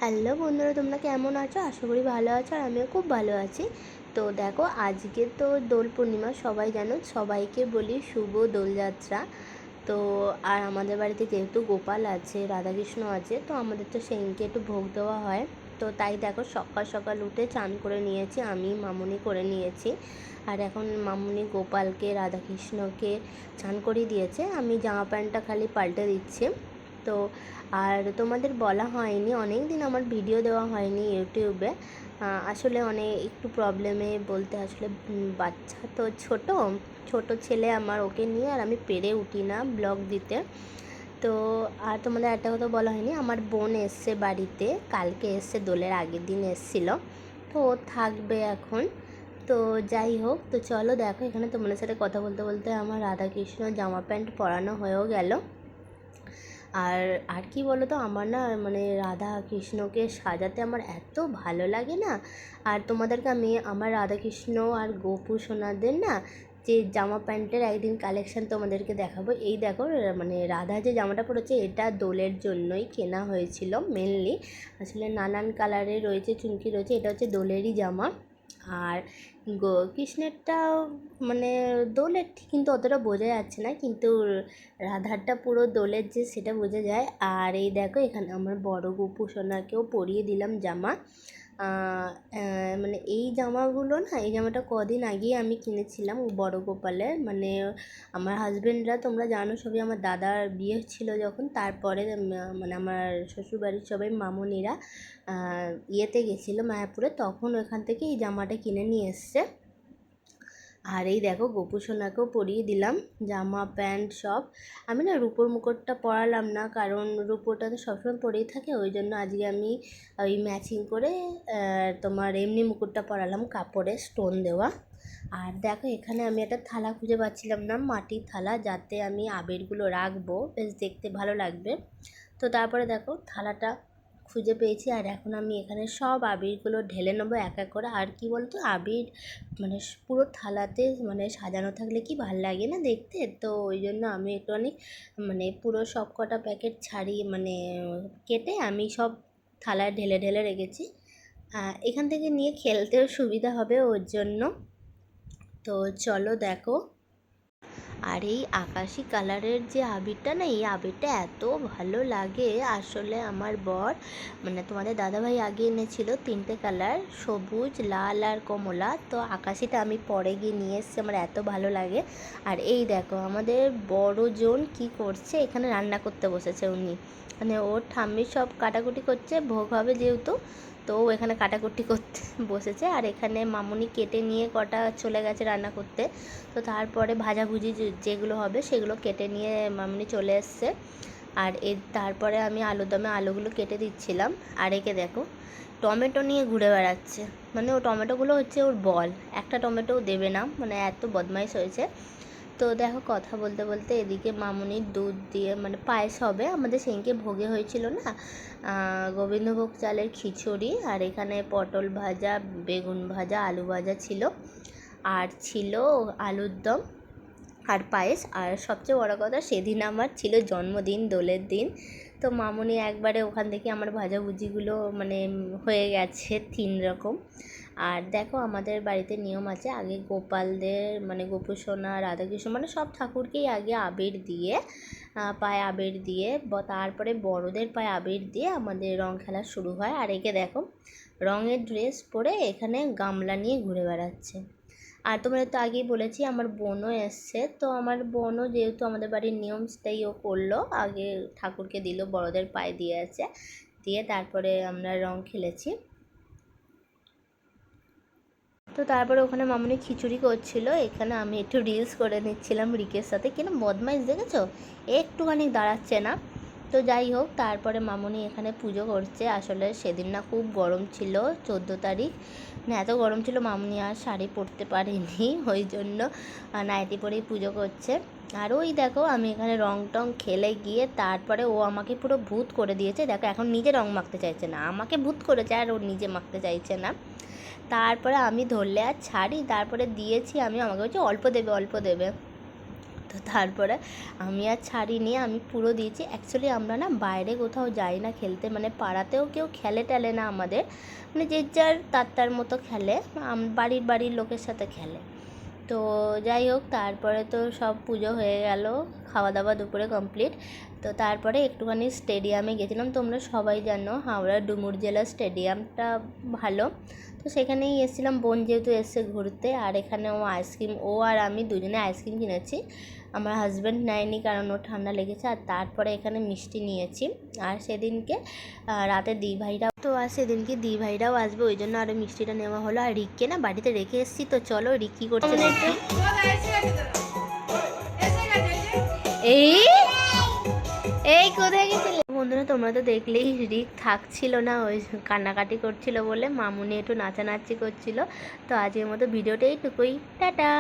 Hello বন্ধুরা, তোমরা কেমন আছো? আশা করি ভালো আছো, আর আমিও খুব ভালো আছি। তো দেখো, আজকে তো দোল পূর্ণিমা, সবাই জানো। সবাইকে বলি শুভ দোলযাত্রা। তো আর আমাদের বাড়িতে যেহেতু গোপাল আছে, রাধাকৃষ্ণ আছে, তো আমাদের তো সেদিনকে একটু ভোগ দেওয়া হয়। তো তাই দেখো, সকাল সকাল উঠে চান করে নিয়েছি, আমি মামুনি করে নিয়েছি। আর এখন মামুনি গোপালকে রাধাকৃষ্ণকে চান করিয়ে দিয়েছে, আমি জামা প্যান্টটা খালি পাল্টে দিচ্ছি। তো আর তোমাদের বলা হয়নি, অনেক দিন আমার ভিডিও দেওয়া হয়নি ইউটিউবে। আসলে অনেক একটু প্রবলেমে বলতে, আসলে বাচ্চা তো ছোট ছোট ছেলে আমার, ওকে নিয়ে আর আমি পেরে উঠি না ব্লগ দিতে। তো আর তোমাদের একটা কথা বলা হয়নি, আমার বোন এসছে বাড়িতে, কালকে এসছে, দোলের আগের দিন এসছিল। তো ও থাকবে এখন। তো যাই হোক, তো চলো দেখো, এখানে তোমাদের সাথে কথা বলতে বলতে আমার রাধাকৃষ্ণ জামা প্যান্ট পরানো হয়েও গেল। আর আর কি বলো তো, আমার না মানে রাধা কৃষ্ণকে সাজাতে আমার এত ভালো লাগে না। আর তোমাদেরকে আমি আমার রাধা কৃষ্ণ আর গোপু সোনাদের না যে জামা প্যান্টের একদিন কালেকশান তোমাদেরকে দেখাবো। এই দেখো, মানে রাধা যে জামাটা পরেছে, এটা দোলের জন্যই কেনা হয়েছিল মেনলি। আসলে নানান কালারের রয়েছে, চুমকি রয়েছে, এটা হচ্ছে দোলেরই জামা। আর কৃষ্ণেরটা মানে দোলের ঠিক কিন্তু অতটা বোঝা যাচ্ছে না, কিন্তু রাধারটা পুরো দোলের যে সেটা বোঝা যায়। আর এই দেখো, এখানে আমার বড় গোপু সোনাকেও পরিয়ে দিলাম জামা। মানে এই জামাগুলো না, এই জামাটা কদিন আগেই আমি কিনেছিলাম বড় গোপালের, মানে আমার হাজবেন্ডরা, তোমরা জানো সবই, আমার দাদার বিয়ে ছিল যখন, তারপরে মানে আমার শ্বশুরবাড়ির সবাই মামুনিরা ইয়েতে গেছিলো মায়াপুরে, তখন ওখান থেকে এই জামাটা কিনে নিয়ে এসছে। আর এই দেখো, গোপু সোনাকেও পরিয়ে দিলাম জামা প্যান্ট সব। আমি না রূপোর মুকুটটা পরালাম না, কারণ রূপোটা তো সবসময় পরেই থাকে, ওই জন্য আজকে আমি ওই ম্যাচিং করে তোমার এমনি মুকুটটা পরালাম, কাপড়ে স্টোন দেওয়া। আর দেখো, এখানে আমি একটা থালা খুঁজে পাচ্ছিলাম না, মাটির থালা, যাতে আমি আবিরগুলো রাখবো, বেশ দেখতে ভালো লাগবে। তো তারপরে দেখো, থালাটা খুঁজে পেয়েছি, আর এখন আমি এখানে সব আবিরগুলো ঢেলে নেবো এক এক করে। আর কি বলতো, আবির মানে পুরো থালাতে মানে সাজানো থাকলে কি ভাল লাগে না দেখতে, তো ওই জন্য আমি একটুখানি মানে পুরো সব কটা প্যাকেট ছাড়িয়ে মানে কেটে আমি সব থালায় ঢেলে ঢেলে রেখেছি। এখান থেকে নিয়ে খেলতেও সুবিধা হবে ওর জন্য। তো চলো দেখো, আর এই আকাশি কালারের যে আবিরটা না, এই আবিরটা এত ভালো লাগে। আসলে আমার বর মানে তোমাদের দাদাভাই আগে এনেছিল 3টে কালার, সবুজ, লাল আর কমলা। তো আকাশিটা আমি পরে গিয়ে নিয়ে এসেছি, আমার এত ভালো লাগে। আর এই দেখো, আমাদের বড়জন কি করছে, এখানে রান্না করতে বসেছে উনি, মানে ওর ঠাম্মি সব কাটাকুটি করছে, ভোগ হবে যেহেতু, তো ও এখানে কাটাকুটি করতে বসেছে। আর এখানে মামুনি কেটে নিয়ে কটা চলে গেছে রান্না করতে। তো তারপরে ভাজাভুজি যেগুলো হবে সেগুলো কেটে নিয়ে মামুনি চলে এসছে। আর তারপরে আমি আলুদমে আলুগুলো কেটে দিচ্ছিলাম। আর একে দেখো, টমেটো নিয়ে ঘুরে বেড়াচ্ছে, মানে ও টমেটোগুলো হচ্ছে ওর বল, একটা টমেটোও দেবে না, মানে এত বদমাইশ হয়েছে। তো দেখো, কথা বলতে বলতে এদিকে মামুনির দুধ দিয়ে মানে পায়েস হবে, আমাদের সেদিনকে ভোগে হয়েছিল না গোবিন্দভোগ চালের খিচুড়ি। আর এখানে পটল ভাজা, বেগুন ভাজা, আলু ভাজা ছিল, আর ছিল আলুর দম আর পায়েস। আর সবচেয়ে বড় কথা, সেদিন আমার ছিল জন্মদিন, দোলের দিন। তো মামুনি একবারে ওখান থেকে আমার ভাজাভুজিগুলো মানে হয়ে গেছে 3 রকম। আর দেখো, আমাদের বাড়িতে নিয়ম আছে, আগে গোপালদের মানে গোপু সোনা, রাধাকৃষ্ণ, মানে সব ঠাকুরকেই আগে আবির দিয়ে পায়ে আবির দিয়ে, তারপরে বড়দের পায়ে আবির দিয়ে আমাদের রং খেলা শুরু হয়। আর একে দেখো, রঙের ড্রেস পরে এখানে গামলা নিয়ে ঘুরে বেড়াচ্ছে। আর তোমাদের তো আগেই বলেছি, আমার বোনও এসছে, তো আমার বোনও যেহেতু আমাদের বাড়ির নিয়ম সেটাই ও করলো, আগে ঠাকুরকে দিল, বড়দের পায়ে দিয়ে আছে, দিয়ে তারপরে আমরা রং খেলেছি। তো তারপরে ওখানে মামুনি খিচুড়ি করছিল, এখানে আমি একটু রিলস করে নিচ্ছিলাম রিকের সাথে। কিনা বদমাইশ দেখেছো, একটুখানি দাঁড়াচ্ছে না। তো যাই হোক, তারপরে মামুনি এখানে পুজো করছে। আসলে সেদিন না খুব গরম ছিল, 14 তারিখ, মানে এত গরম ছিল, মামুনি আর শাড়ি পরতে পারেনি, ওই জন্য নাইটি পরেই পুজো করছে। আর ওই দেখো, আমি এখানে রং টং খেলে গিয়ে তারপরে ও আমাকে পুরো ভূত করে দিয়েছে। দেখো, এখন নিজে রং মাখতে চাইছে না, আমাকে ভূত করেছে, আর ও নিজে মাখতে চাইছে না। তারপরে আমি ধরলে আর ছাড়ি, তারপরে দিয়েছি আমি, আমাকে বলছে অল্প দেবে অল্প দেবে। তো তারপরে আমি আর ছাড়িনি, আমি পুরো দিয়েছি। অ্যাকচুয়ালি আমরা না বাইরে কোথাও যাই না খেলতে, মানে পাড়াতেও কেউ খেলে টেলে না আমাদের, মানে যে যার তার মতো খেলে, বাড়ির লোকের সাথে খেলে। তো যাই হোক, তারপরে তো সব পুজো হয়ে গেল, খাওয়া দাওয়া দুপুরে কমপ্লিট। তো তারপরে একটুখানি স্টেডিয়ামে গেছিলাম। তোমরা সবাই জানো হাওড়ার ডুমুর জেলা স্টেডিয়ামটা ভালো, তো সেখানেই এসেছিলাম। বোন যেহেতু এসছে ঘুরতে, আর এখানে ও আর আমি দুজনে আইসক্রিম কিনেছি। আমার হাজব্যান্ড নেয়নি কারণ ওর ঠান্ডা লেগেছে। আর তারপরে এখানে মিষ্টি নিয়েছি। আর সেদিনকে রাতে সেদিনকে দি ভাইরাও আসবে, ওই জন্য আরও মিষ্টিটা নেওয়া হলো। আর রিককে না বাড়িতে রেখে এসেছি। তো চলো রিক কী করছে দেখতে। এই কোথায় গেছিলে বন্ধুরা? তোমরা তো দেখলেই রিক থাকছিল না, ওই কান্নাকাটি করছিল বলে। মামুনি একটু নাচানাচি করছিল। তো আজকের মতো ভিডিওটা এইটুকুই, টাটা।